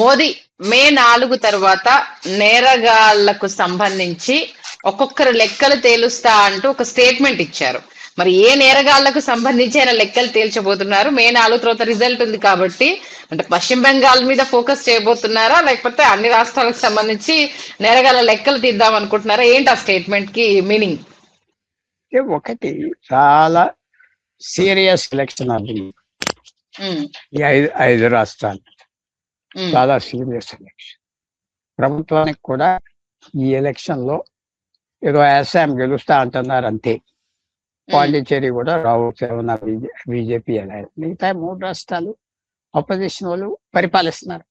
మోదీ మే 4 తర్వాత నేరగాళ్లకు సంబంధించి ఒక్కొక్కరు లెక్కలు తేలుస్తా అంటూ ఒక స్టేట్మెంట్ ఇచ్చారు. మరి ఏ నేరగాళ్లకు సంబంధించి ఆయన లెక్కలు తేల్చబోతున్నారు? మే 4 తర్వాత రిజల్ట్ ఉంది కాబట్టి, అంటే పశ్చిమ బెంగాల్ మీద ఫోకస్ చేయబోతున్నారా, లేకపోతే అన్ని రాష్ట్రాలకు సంబంధించి నేరగాళ్ల లెక్కలు తీద్దాం అనుకుంటున్నారా? ఏంటి ఆ స్టేట్మెంట్ కి మీనింగ్? ఒకటి చాలా సీరియస్ ఎలక్షన్ అది. ఈ ఐదు రాష్ట్రాలు చాలా సీరియస్ ఎలక్షన్. ప్రభుత్వానికి కూడా ఈ ఎలక్షన్ లో ఏదో అస్సాం గెలుస్తా అంటున్నారు అంతే. పాండిచ్చేరి కూడా రావచ్చు ఏమన్నా బీజేపీ ఎలా. మిగతా 3 రాష్ట్రాలు అపోజిషన్ వాళ్ళు పరిపాలిస్తున్నారు.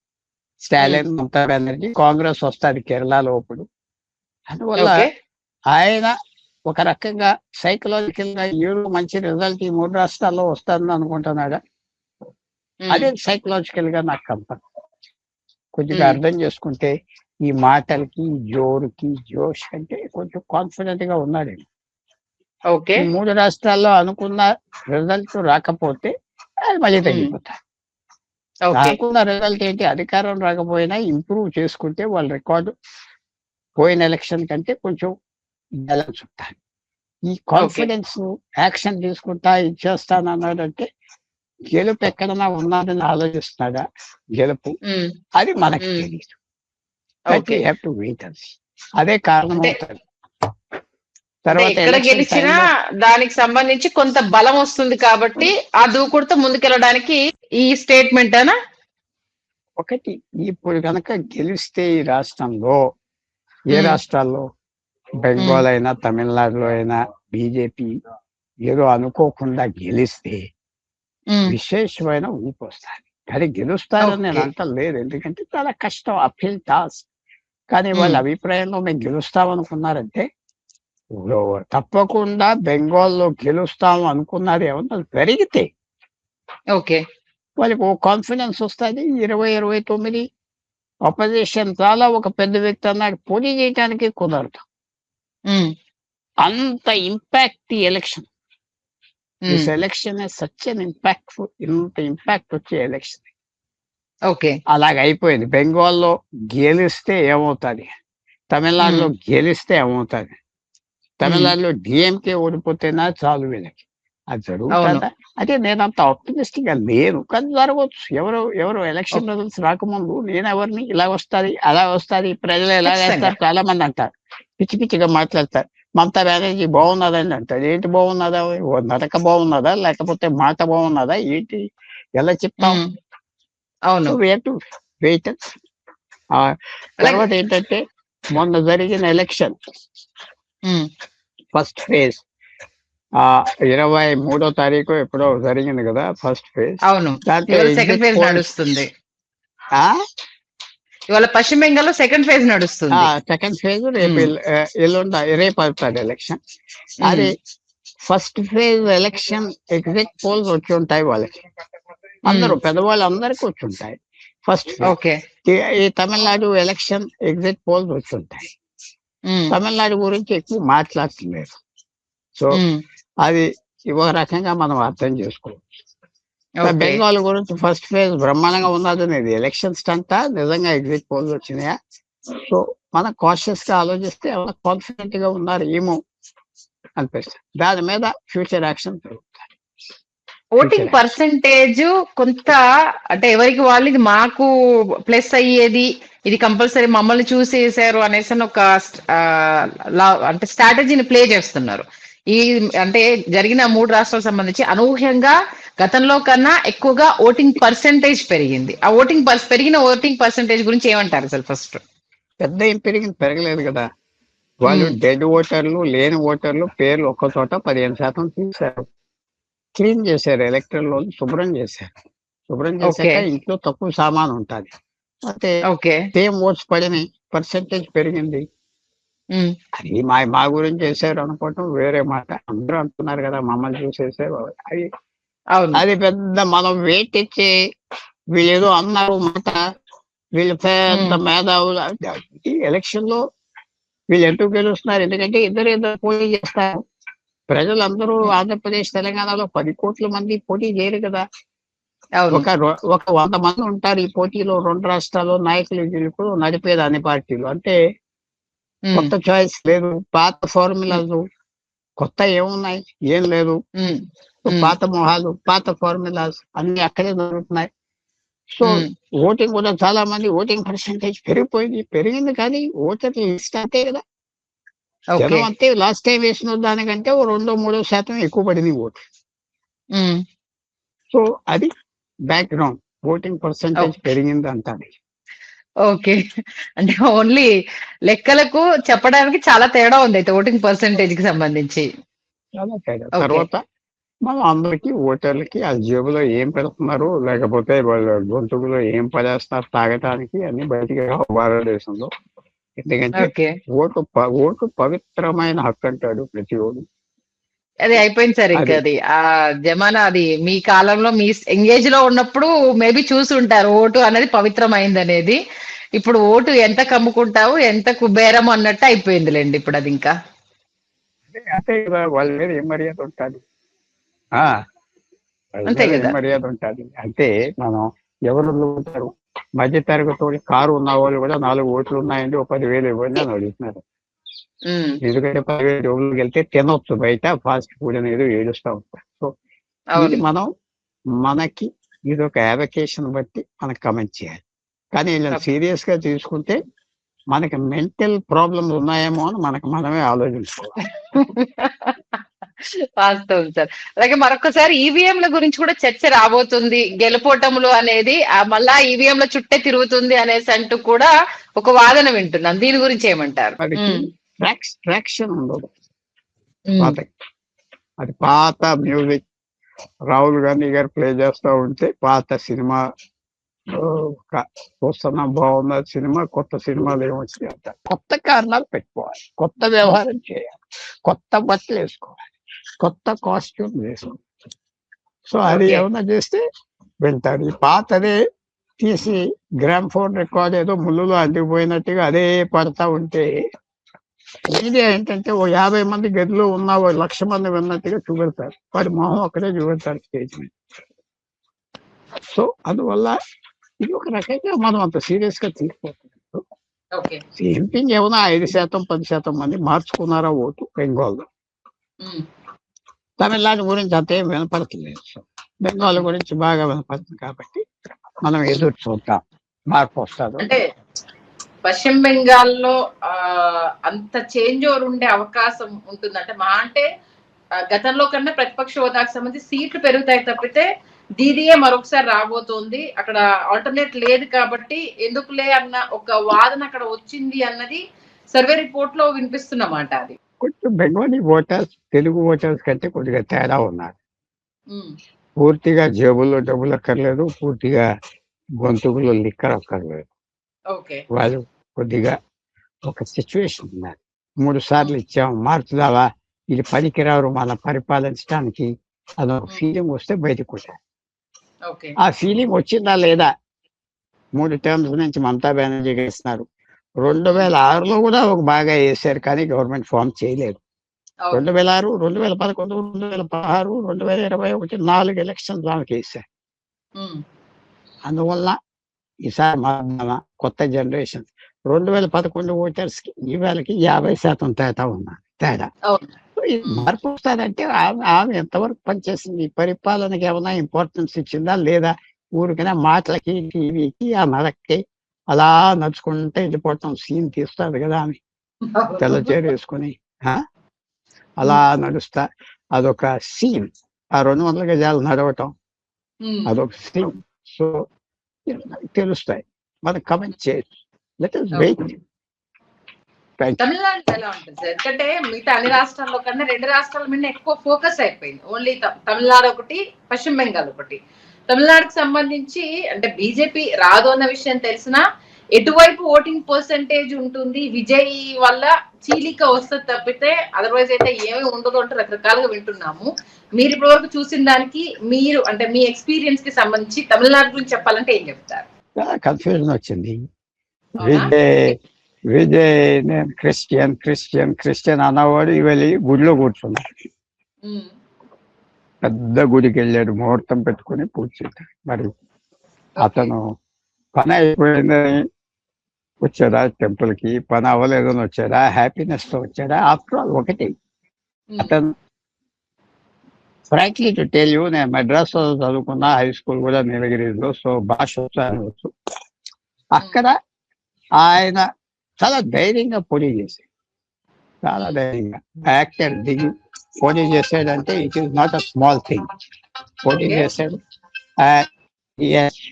స్టాలిన్, మమతా బెనర్జీ, కాంగ్రెస్ వస్తుంది కేరళలో ఇప్పుడు. అందువల్ల ఆయన ఒక రకంగా సైకలాజికల్ గా ఏదో మంచి రిజల్ట్ ఈ 3 రాష్ట్రాల్లో వస్తుందని అనుకుంటున్నాడా? అదే సైకలాజికల్ గా నాకు కంపన్. కొద్దిగా అర్థం చేసుకుంటే ఈ మాటలకి, జోరుకి, జోష్ అంటే కొంచెం కాన్ఫిడెంట్ గా ఉన్నాడు. 3 రాష్ట్రాల్లో అనుకున్న రిజల్ట్ రాకపోతే అది మళ్ళీ తగ్గిపోతారు. అనుకున్న రిజల్ట్ ఏంటి? అధికారం రాకపోయినా ఇంప్రూవ్ చేసుకుంటే వాళ్ళ రికార్డు పోయిన ఎలక్షన్ కంటే కొంచెం బ్యాలెన్స్ ఉంటాయి. ఈ కాన్ఫిడెన్స్ యాక్షన్ తీసుకుంటా ఇచ్చేస్తాను అన్నాడంటే గెలుపు ఎక్కడన్నా ఉన్నదని ఆలోచిస్తున్నాడా? గెలుపు అది మనకి తెలియదు. అదే కారణం అవుతుంది. తర్వాత ఎక్కడ గెలిచినా దానికి సంబంధించి కొంత బలం వస్తుంది కాబట్టి ఆ దూకుడుతో ముందుకెళ్ళడానికి ఈ స్టేట్మెంట్ అనా? ఒకటి, ఇప్పుడు కనుక గెలిస్తే ఈ రాష్ట్రంలో, ఏ రాష్ట్రాల్లో, బెంగాల్ అయినా తమిళనాడులో అయినా బీజేపీ ఏదో అనుకోకుండా గెలిస్తే విశేషమైన ఊపు వస్తుంది. కానీ గెలుస్తారని నేను అంటలేదు, ఎందుకంటే చాలా కష్టం, అప్హిల్ టాస్క్. కానీ వాళ్ళ అభిప్రాయంలో మేము గెలుస్తామనుకున్నారంటే తప్పకుండా బెంగాల్లో గెలుస్తాము అనుకున్నారు. ఏమన్నా జరిగితే వాళ్ళకి ఓ కాన్ఫిడెన్స్ వస్తుంది. 2029 అపోజిషన్ చాలా ఒక పెద్ద వ్యక్తి అన్నాడు, పోటీ చేయడానికి కుదరదు. అంత ఇంపాక్ట్ ఈ election. This election such an impactful, ఇంత ఇంపాక్ట్ వచ్చే ఎలక్షన్. అలాగ అయిపోయింది. బెంగాల్లో గెలిస్తే ఏమవుతుంది, తమిళనాడులో గెలిస్తే ఏమవుతుంది, తమిళనాడులో డిఎంకే ఓడిపోతేనా చాలు వీళ్ళకి. అది జరుగుతుందా? అదే నేను అంత ఆప్టిమిస్టిక్ గా లేను, కానీ జరగవచ్చు. ఎవరు ఎలక్షన్ రిజల్ట్స్ రాకముందు నేను ఎవరిని ఇలా వస్తుంది అలా వస్తుంది ప్రజలు ఎలా చేస్తారు చాలా మంది అంటారు, పిచ్చి పిచ్చిగా మాట్లాడతారు. మమతా బెనర్జీ బాగున్నదండి అంటారు. ఏంటి బాగున్నదా? నడక బాగున్నదా లేకపోతే మాట బాగున్నదా ఏంటి? ఎలా చెప్తాం? తర్వాత ఏంటంటే మొన్న జరిగిన ఎలక్షన్ ఫస్ట్ ఫేజ్ 23వ తారీఖు ఎప్పుడో జరిగింది కదా ఫస్ట్ ఫేజ్. సెకండ్ ఫేజ్ నడుస్తుంది. ఇవాళ పశ్చిమ బెంగాల్లో సెకండ్ ఫేజ్ నడుస్తుంది. సెకండ్ ఫేజ్ రేపు రేపు అవుతుంది ఎలక్షన్. అది first phase election exit polls వచ్చి ఉంటాయి వాళ్ళకి, అందరూ పెద్దవాళ్ళు అందరికి వచ్చి ఉంటాయి. ఫస్ట్ ఈ తమిళనాడు ఎలక్షన్ ఎగ్జిట్ పోల్స్ వచ్చి ఉంటాయి. తమిళనాడు గురించి ఎక్కువ మాట్లాడుతున్నారు. సో అది ఒక రకంగా మనం అర్థం చేసుకోవచ్చు. బెంగాల్ గురించి ఫస్ట్ ఫేజ్ బ్రహ్మాండంగా ఉన్నది. ఎలక్షన్స్ అంతా నిజంగా ఎగ్జిట్ పోల్స్ వచ్చినాయా? సో మనం కాషియస్ గా ఆలోచిస్తే ఏమైనా కాన్ఫిడెంట్ గా ఉన్నారు ఏమో అనిపిస్తుంది. దాని మీద ఫ్యూచర్ యాక్షన్ జరుగుతాయి. ఓటింగ్ పర్సంటేజ్ కొంత అంటే ఎవరికి వాళ్ళు ఇది మాకు ప్లస్ అయ్యేది, ఇది కంపల్సరీ మమ్మల్ని చూసి వేసారు అనేసి ఒక అంటే స్ట్రాటజీని ప్లే చేస్తున్నారు. ఈ అంటే జరిగిన 3 రాష్ట్రాలకు సంబంధించి అనూహ్యంగా గతంలో కన్నా ఎక్కువగా ఓటింగ్ పర్సంటేజ్ పెరిగింది. ఆ పెరిగిన ఓటింగ్ పర్సంటేజ్ గురించి ఏమంటారు అసలు? ఫస్ట్ పెద్ద ఏం పెరగలేదు కదా. వాళ్ళు డెడ్ ఓటర్లు, లేని ఓటర్లు పేర్లు ఒక్క చోట 15% తీశారు, క్లీన్ చేశారు, ఎలక్ట్రల్ లో శుభ్రం చేశారు. శుభ్రం చేశాక ఇంట్లో తక్కువ సామాన్ ఉంటుంది, అయితే సేమ్ ఓట్స్ పడినాయి, పర్సంటేజ్ పెరిగింది. అది మా గురించి చేశారు అనుకోవటం వేరే మాట. అందరూ అంటున్నారు కదా మమ్మల్ని చూసేసారు. అది పెద్ద మనం వెయిట్ ఇచ్చి వీళ్ళు ఏదో అన్నారు మాట, వీళ్ళు పెద్ద మేధావులు. ఈ ఎలక్షన్ లో వీళ్ళు ఎందుకు గెలుస్తున్నారు? ఎందుకంటే ఇద్దరు పోటీ చేస్తారు. ప్రజలందరూ ఆంధ్రప్రదేశ్ తెలంగాణలో 10 కోట్ల మంది పోటీ చేయరు కదా. ఒక 100 మంది ఉంటారు ఈ పోటీలో, 2 రాష్ట్రాల్లో నాయకులు గెలుపులు నడిపేది అన్ని పార్టీలు. అంటే కొత్త చాయిస్ లేదు, పాత ఫార్ములాలు, కొత్త ఏమున్నాయి, ఏం లేదు. పాత మొహాలు, పాత ఫార్ములాస్ అన్ని అక్కడే జరుగుతున్నాయి. సో ఓటింగ్ కూడా చాలా మంది ఓటింగ్ పర్సెంటేజ్ పెరిగింది కానీ ఓటర్ లిస్ట్ అంతే కదా. జనం అంతే లాస్ట్ టైం వేసిన దానికంటే 2-3% ఎక్కువ పడింది ఓటు. సో అది బ్యాక్గ్రౌండ్, ఓటింగ్ పర్సెంటేజ్ పెరిగింది అంటారు. ఓకే, అంటే ఓన్లీ లెక్కలకు చెప్పడానికి చాలా తేడా ఉంది అయితే ఓటింగ్ పర్సెంటేజ్ కి సంబంధించి. చాలా తేడా. తర్వాత మనం అందరికి ఓటర్లకి ఆ జేబులో ఏం పెడుతున్నారు, లేకపోతే వాళ్ళ గొంతుకులో ఏం పడేస్తున్నారు తాగటానికి అన్ని బయటికి రావు భారతదేశంలో. ఎందుకంటే ఓటు పవిత్రమైన హక్కు అంటాడు ప్రతి ఓడు. అది అయిపోయింది సార్, ఇంకా అది ఆ జమానా. అది మీ కాలంలో మీ ఎంగేజ్ లో ఉన్నప్పుడు మేబీ చూసి ఉంటారు ఓటు అనేది పవిత్రమైంది అనేది. ఇప్పుడు ఓటు ఎంత కమ్ముకుంటావు, ఎంత కుబేరం అన్నట్టు అయిపోయిందిలేండి ఇప్పుడు అది. ఇంకా అంతే కదా, వాళ్ళ మీద ఏం మర్యాద ఉంటుంది, అంతే కదా, మర్యాద ఉంటుంది. అంటే మనం ఎవరు ఉంటారు, మధ్య తరగతి కారు ఉన్న వాళ్ళు కూడా 4 ఓట్లు ఉన్నాయండి, 10,000 ఇవ్వండి అని అడుగుతున్నారు. ఎందుకంటే 10,000 రూపాయలకి వెళ్తే తినొచ్చు బయట ఫాస్ట్ ఫుడ్ అనేది ఏడుస్తూ ఉంటారు. సో ఇది మనకి ఇది ఒక యావకేషన్ బట్టి మనకు కమెంట్ చేయాలి. కానీ ఇలా సీరియస్ గా తీసుకుంటే మనకి మెంటల్ ప్రాబ్లమ్స్ ఉన్నాయేమో అని మనమే ఆలోచించుకోవాలి. వాస్తవం సార్. అలాగే మరొకసారి ఈవీఎంల గురించి కూడా చర్చ రాబోతుంది. గెలుపోటములు అనేది మళ్ళా ఈవీఎంల చుట్టే తిరుగుతుంది అనేసి అంటూ కూడా ఒక వాదన వింటున్నాను. దీని గురించి ఏమంటారు? ట్రాక్షన్ ఉండదు. అది పాత మ్యూజిక్ రాహుల్ గాంధీ గారు ప్లే చేస్తూ ఉంటే పాత సినిమా చూస్తున్నా బాగున్న సినిమా, కొత్త సినిమాలు ఏమొచ్చినాయి అంట. కొత్త కారణాలు పెట్టుకోవాలి, కొత్త వ్యవహారం చేయాలి, కొత్త బట్టలు వేసుకోవాలి, కొత్త కాస్ట్యూమ్ వేసుకోవాలి. సో అది ఏమన్నా చేస్తే వెళ్తాడు. ఈ పాతదే తీసి గ్రామ్ ఫోన్ రికార్డ్ ఏదో ముళ్ళులో అందిపోయినట్టుగా అదే పడతా ఉంటే మీడియా ఏంటంటే 50 మంది గదిలో ఉన్న 1,00,000 మంది విన్నట్టుగా చూపెడతారు, వాడి మొహం అక్కడే చూపెడతారు స్టేజ్ మీద. సో అందువల్ల ఇది ఒక రకంగా మనం అంత సీరియస్ గా తీసుకోవచ్చు. ఎంపీని ఏమన్నా 5%, 10% మంది మార్చుకున్నారా ఓటు బెంగాల్లో. తమిళనాడు గురించి అంతే వినపడట్లేదు, బెంగాల్ గురించి బాగా వినపడుతుంది. కాబట్టి మనం ఎదురు చూద్దాం, మార్పు వస్తుంది. అంటే పశ్చిమ బెంగాల్లో అంత చేంజ్ ఓవర్ ఉండే అవకాశం ఉంటుందంటే అంటే గతంలో కన్నా ప్రతిపక్ష హోదాకు సంబంధించి సీట్లు పెరుగుతాయి తప్పితే దీదియే మరొకసారి రాబోతోంది. అక్కడ ఆల్టర్నేట్ లేదు కాబట్టి ఎందుకులే అన్న ఒక వాదన అక్కడ వచ్చింది అన్నది సర్వే రిపోర్ట్ లో వినిపిస్తున్నమాట. అది కొంచెం బెంగాలీ ఓటర్స్ తెలుగు ఓటర్స్ కంటే కొద్దిగా తేడా ఉన్నారు. పూర్తిగా జేబుల్లో డబ్బులు అక్కర్లేదు, పూర్తిగా గొంతుకులో లిక్కర్ అక్కర్లేదు. వాళ్ళు కొద్దిగా ఒక సిచ్యువేషన్ ఉన్నారు. 3 సార్లు ఇచ్చాము, మార్చుదావా, ఇది పనికిరారు మన పరిపాలించడానికి అదొక ఫీలింగ్ వస్తే బయటకు వచ్చారు. ఆ ఫీలింగ్ వచ్చిందా లేదా? 3 టర్మ్స్ నుంచి మమతా బెనర్జీ వేస్తున్నారు. 2006లో కూడా ఒక బాగా వేశారు కానీ గవర్నమెంట్ ఫామ్ చేయలేదు. 2006, 2011, 2016, 2021 4 ఎలక్షన్స్ దానికి వేశారు. అందువల్ల ఈసారి కొత్త జనరేషన్ 2011 ఓటర్స్ కి ఈవేళకి 50% తేడా. మార్పు వస్తుందంటే ఆమె ఎంతవరకు పనిచేసింది, పరిపాలనకి ఏమైనా ఇంపార్టెన్స్ ఇచ్చిందా లేదా, ఊరికైనా మాటలకి టీవీకి ఆ నడక్కి అలా నడుచుకుంటే వెళ్ళిపోవటం సీన్ తీస్తుంది కదా ఆమె, తెల్లచీర వేసుకుని అలా నడుస్తా. అదొక సీన్, ఆ 200 గజాలు నడవటం అదొక సీన్. సో తెలుస్తాయి, మనం కమెంట్ చేయొచ్చు. Let us wait. తమిళనాడు ఎలా ఉంటుంది సార్? ఎందుకంటే మిగతా అన్ని రాష్ట్రాల్లో కన్నా 2 రాష్ట్రాల మీద ఎక్కువ ఫోకస్ అయిపోయింది. ఓన్లీ తమిళనాడు ఒకటి, పశ్చిమ బెంగాల్ ఒకటి. తమిళనాడుకి సంబంధించి అంటే బీజేపీ రాదు అన్న విషయం తెలిసినా ఎటువైపు ఓటింగ్ పర్సెంటేజ్ ఉంటుంది, విజయ్ వల్ల చీలిక వస్తుంది తప్పితే అదర్వైజ్ అయితే ఏమీ ఉండదు అంటే రకరకాలుగా వింటున్నాము. మీరు ఇప్పటి వరకు చూసిన దానికి మీరు అంటే మీ ఎక్స్పీరియన్స్ కి సంబంధించి తమిళనాడు గురించి చెప్పాలంటే ఏం చెప్తారు? కన్ఫ్యూజన్ వచ్చింది. విజయ్ నేను క్రిస్టియన్ అన్నవాడు ఇవాళ గుడిలో కూర్చున్నాడు. పెద్ద గుడికి వెళ్ళాడు, ముహూర్తం పెట్టుకుని పూజ చేశాడు. మరి అతను పని అయిపోయిందని వచ్చాడా టెంపుల్ కి, పని అవ్వలేదని వచ్చాడా, హ్యాపీనెస్ తో వచ్చాడా? ఆఫ్టర్ ఆల్ ఒకటి. అతను ఫ్రాంక్లీ టు టెల్ యూ, నేను మెడ్రాస్ లో చదువుకున్నా, హై స్కూల్ కూడా నీలగిరిలో, సో భాష వచ్చు. అక్కడ ఆయన చాలా ధైర్యంగా పోటీ చేశాడు, చాలా ధైర్యంగా. యాక్టర్ దిగి పోటీ చేశాడంటే it is not a small thing. పోటీ చేశాడు,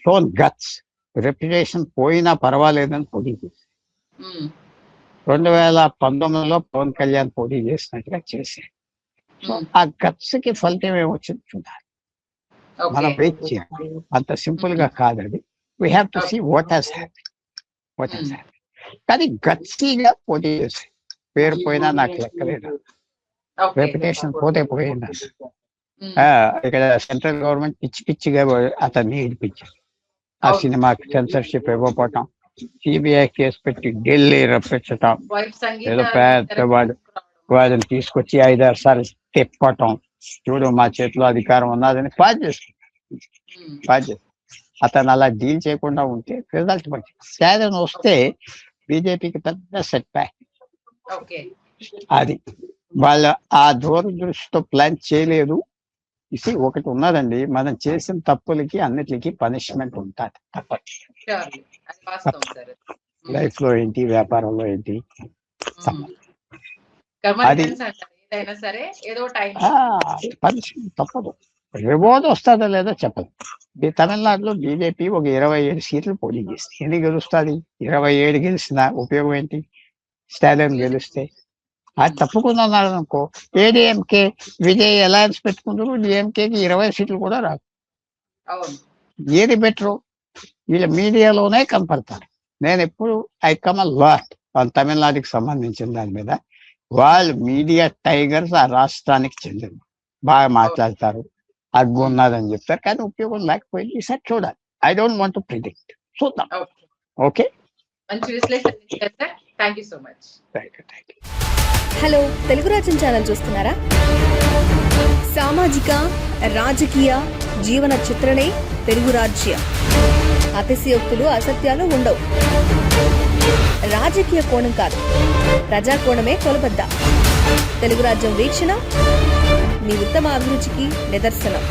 షోన్ గట్స్. రెప్యుటేషన్ పోయినా పర్వాలేదని పోటీ చేశాడు. 2019లో పవన్ కళ్యాణ్ పోటీ చేసినట్టుగా చేశాడు. సో ఆ గట్స్ కి ఫలితం ఏమొచ్చింది చూడాలి, మనం వెయిట్ చేయాలి. అంత సింపుల్ గా కాదు అది. We have to see what has happen. కానీ గట్సీగా పోటీ చేశాడు. పేరు పోయినా నాకు లెక్కలేదు, రెప్యుటేషన్ పోతే పోయింది. ఇక్కడ సెంట్రల్ గవర్నమెంట్ పిచ్చిగా అతన్ని ఇడిపించారు. ఆ సినిమాకి సెన్సర్షిప్ ఇవ్వకపోవటం, సిబిఐ కేసు పెట్టి ఢిల్లీ రప్పించటం, ఏదో పెద్ద వాడిని తీసుకొచ్చి 5-6 సార్లు తిప్పటం, చూడు మా చేతిలో అధికారం ఉన్నదని పాస్ చేస్తుంది. అతను అలా డీల్ చేయకుండా ఉంటే రిజల్ట్ మంచి. స్టాలిన్ వస్తే బీజేపీకి పెద్ద సెట్ బ్యాక్. అది వాళ్ళ ఆ దూరదృష్టితో ప్లాన్ చేయలేదు. ఇది ఒకటి ఉన్నదండి, మనం చేసిన తప్పులకి అన్నిటికీ పనిష్మెంట్ ఉంటుంది, తప్పదు. లైఫ్ లో ఏంటి, వ్యాపారంలో ఏంటి, అది పనిష్మెంట్ తప్పదు. రివార్డ్ వస్తుందో లేదో చెప్పదు. ఈ తమిళనాడులో బీజేపీ ఒక 27 సీట్లు పోటీ చేస్తుంది. ఎన్ని గెలుస్తుంది? 27 గెలిచిన ఉపయోగం ఏంటి? స్టాలిన్ గెలిస్తే అది తప్పుకున్నారు అనుకో, ఏడీఎంకే విజయ్ అలయన్స్ పెట్టుకుంటారు, డిఎంకేకి 20 సీట్లు కూడా రాదు. ఏది బెటరు? వీళ్ళ మీడియాలోనే కనపడతారు. నేను ఎప్పుడు ఐ కమ్ అ లాట్ తమిళనాడుకి సంబంధించిన దాని మీద. వాళ్ళు మీడియా టైగర్స్ ఆ రాష్ట్రానికి చెందింది, బాగా మాట్లాడతారు, అగ్గు ఉన్నదని చెప్తారు, కానీ ఉపయోగం లేకపోయింది. ఈసారి చూడాలి. I don't want to predict, చూద్దాం. ఓకే, మంచి విశ్లేషణ. Thank you so much. Hello, Telugu రాజ్యం ఛానల్ చూస్తున్నారా? సామాజిక రాజకీయ జీవన చిత్రణే తెలుగు రాజ్యం. అతిశయోక్తులు అసత్యాలు ఉండవు. రాజకీయ కోణం కాదు, ప్రజా కోణమే కొలబద్ద. తెలుగు రాజ్యం వీక్షణ మీ ఉత్తమ అభిరుచికి నిదర్శనం.